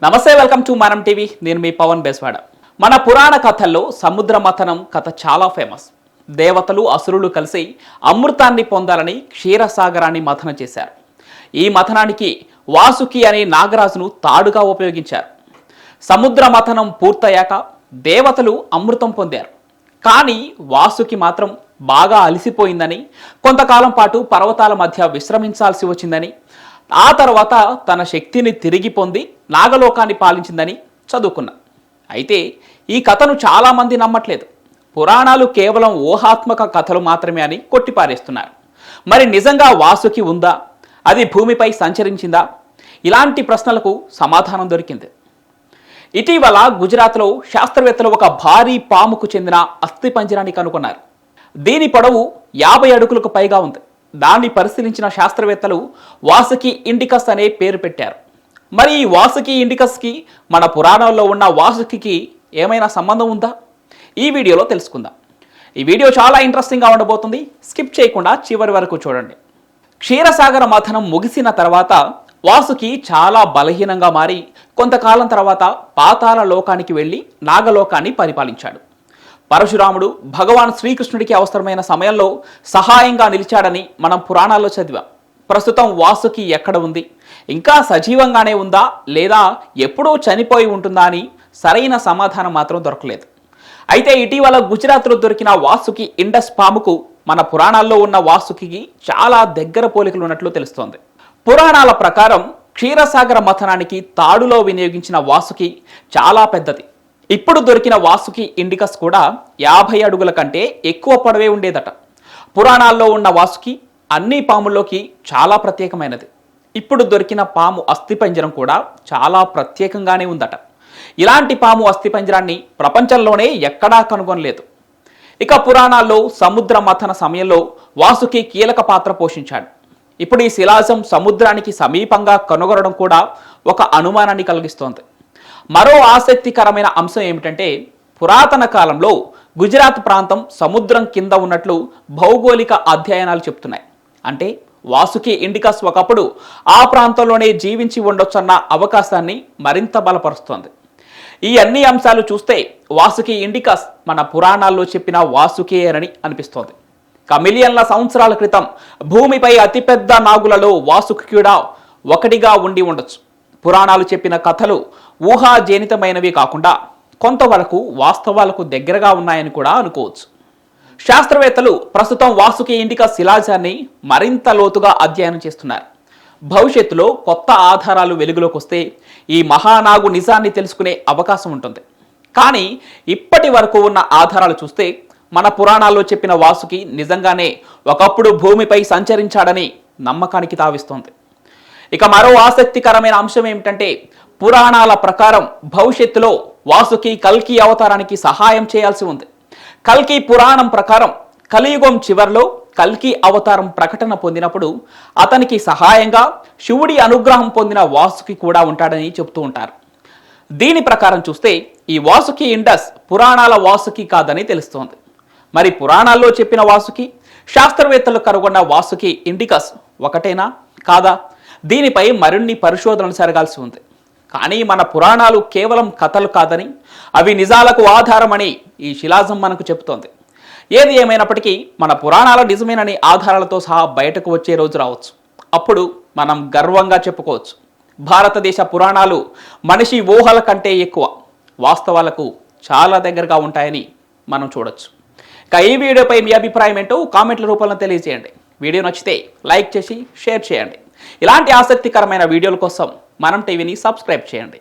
నమస్తే, welcome to మనం TV. నేను మీ పవన్ బేస్వాడ. మన పురాణ కథల్లో సముద్ర మథనం కథ చాలా ఫేమస్. దేవతలు అసురులు కలిసి అమృతాన్ని పొందాలని క్షీరసాగరాన్ని మథనం చేశారు. ఈ మథనానికి వాసుకి అనే నాగరాజును తాడుగా ఉపయోగించారు. సముద్ర మథనం పూర్తయ్యాక దేవతలు అమృతం పొందారు. కానీ వాసుకి మాత్రం బాగా అలసిపోయిందని, కొంతకాలం పాటు పర్వతాల మధ్య విశ్రమించాల్సి వచ్చిందని, ఆ తర్వాత తన శక్తిని తిరిగి పొంది నాగలోకాన్ని పాలించిందని చదువుకున్నా. అయితే ఈ కథను చాలామంది నమ్మట్లేదు. పురాణాలు కేవలం ఊహాత్మక కథలు మాత్రమే అని కొట్టిపారేస్తున్నారు. మరి నిజంగా వాసుకి ఉందా? అది భూమిపై సంచరించిందా? ఇలాంటి ప్రశ్నలకు సమాధానం దొరికింది. ఇటీవల గుజరాత్లో శాస్త్రవేత్తలు ఒక భారీ పాముకు చెందిన అస్థిపంజరాన్ని కనుగొన్నారు. దీని పొడవు 50 అడుగులకు పైగా ఉంది. దాన్ని పరిశీలించిన శాస్త్రవేత్తలు వాసుకి ఇండికస్ అనే పేరు పెట్టారు. మరి ఈ వాసుకి ఇండికస్కి మన పురాణాల్లో ఉన్న వాసుకి ఏమైనా సంబంధం ఉందా? ఈ వీడియోలో తెలుసుకుందాం. ఈ వీడియో చాలా ఇంట్రెస్టింగ్గా ఉండబోతుంది. స్కిప్ చేయకుండా చివరి వరకు చూడండి. క్షీరసాగర మథనం ముగిసిన తర్వాత వాసుకి చాలా బలహీనంగా మారి కొంతకాలం తర్వాత పాతాళ లోకానికి వెళ్ళి నాగలోకాన్ని పరిపాలించాడు. పరశురాముడు భగవాన్ శ్రీకృష్ణుడికి అవసరమైన సమయంలో సహాయంగా నిలిచాడని మనం పురాణాల్లో చదివాం. ప్రస్తుతం వాసుకి ఎక్కడ ఉంది? ఇంకా సజీవంగానే ఉందా లేదా ఎప్పుడూ చనిపోయి ఉంటుందా అని సరైన సమాధానం మాత్రం దొరకలేదు. అయితే ఇటీవల గుజరాత్లో దొరికిన వాసుకి ఇండస్ పాముకు మన పురాణాల్లో ఉన్న వాసుకి చాలా దగ్గర పోలికలు ఉన్నట్లు తెలుస్తోంది. పురాణాల ప్రకారం క్షీరసాగర మథనానికి తాడులో వినియోగించిన వాసుకి చాలా పెద్దది. ఇప్పుడు దొరికిన వాసుకి ఇండికస్ కూడా 50 అడుగుల కంటే ఎక్కువ పొడవే ఉండేదట. పురాణాల్లో ఉన్న వాసుకి అన్ని పాముల్లోకి చాలా ప్రత్యేకమైనది. ఇప్పుడు దొరికిన పాము అస్థిపంజరం కూడా చాలా ప్రత్యేకంగానే ఉందట. ఇలాంటి పాము అస్థిపంజరాన్ని ప్రపంచంలోనే ఎక్కడా కనుగొనలేదు. ఇక పురాణాల్లో సముద్ర మథన సమయంలో వాసుకి కీలక పాత్ర పోషించాడు. ఇప్పుడు ఈ శిలాజం సముద్రానికి సమీపంగా కనుగొనడం కూడా ఒక అనుమానాన్ని కలిగిస్తోంది. మరో ఆసక్తికరమైన అంశం ఏమిటంటే, పురాతన కాలంలో గుజరాత్ ప్రాంతం సముద్రం కింద ఉన్నట్లు భౌగోళిక అధ్యయనాలు చెప్తున్నాయి. అంటే వాసుకి ఇండికస్ ఒకప్పుడు ఆ ప్రాంతంలోనే జీవించి ఉండొచ్చన్న అవకాశాన్ని మరింత బలపరుస్తోంది. ఈ అన్ని అంశాలు చూస్తే వాసుకి ఇండికస్ మన పురాణాల్లో చెప్పిన వాసుకేయరని అనిపిస్తోంది. మిలియన్ల సంవత్సరాల క్రితం భూమిపై అతిపెద్ద నాగులలో వాసుకి కూడా ఒకటిగా ఉండి ఉండొచ్చు. పురాణాలు చెప్పిన కథలు ఊహాజనితమైనవి కాకుండా కొంతవరకు వాస్తవాలకు దగ్గరగా ఉన్నాయని కూడా అనుకోవచ్చు. శాస్త్రవేత్తలు ప్రస్తుతం వాసుకి ఇండికస్ శిలాజాన్ని మరింత లోతుగా అధ్యయనం చేస్తున్నారు. భవిష్యత్తులో కొత్త ఆధారాలు వెలుగులోకి వస్తే ఈ మహానాగు నిజాన్ని తెలుసుకునే అవకాశం ఉంటుంది. కానీ ఇప్పటి వరకు ఉన్న ఆధారాలు చూస్తే మన పురాణాల్లో చెప్పిన వాసుకి నిజంగానే ఒకప్పుడు భూమిపై సంచరించాడని నమ్మకానికి తావిస్తోంది. ఇక మరో ఆసక్తికరమైన అంశం ఏమిటంటే, పురాణాల ప్రకారం భవిష్యత్తులో వాసుకి కల్కి అవతారానికి సహాయం చేయాల్సి ఉంది. కల్కి పురాణం ప్రకారం కలియుగం చివరిలో కల్కి అవతారం ప్రకటన పొందినప్పుడు అతనికి సహాయంగా శివుడి అనుగ్రహం పొందిన వాసుకి కూడా ఉంటాడని చెబుతూ ఉంటారు. దీని ప్రకారం చూస్తే ఈ వాసుకి ఇండస్ పురాణాల వాసుకి కాదని తెలుస్తోంది. మరి పురాణాల్లో చెప్పిన వాసుకి, శాస్త్రవేత్తలు కనుగొన్న వాసుకి ఇండికస్ ఒకటేనా కాదా? దీనిపై మరిన్ని పరిశోధనలు జరగాల్సి ఉంది. కానీ మన పురాణాలు కేవలం కథలు కాదని, అవి నిజాలకు ఆధారమని ఈ శిలాజం మనకు చెబుతోంది. ఏది ఏమైనప్పటికీ మన పురాణాల నిజమేనని ఆధారాలతో సహా బయటకు వచ్చే రోజు రావచ్చు. అప్పుడు మనం గర్వంగా చెప్పుకోవచ్చు, భారతదేశ పురాణాలు మనిషి ఊహల కంటే ఎక్కువ, వాస్తవాలకు చాలా దగ్గరగా ఉంటాయని మనం చూడొచ్చు. ఇక ఈ వీడియోపై మీ అభిప్రాయం ఏంటో కామెంట్ల రూపంలో తెలియజేయండి. వీడియో నచ్చితే లైక్ చేసి షేర్ చేయండి. ఇలాంటి ఆసక్తికరమైన వీడియోల కోసం మనం టీవీని సబ్స్క్రైబ్ చేయండి.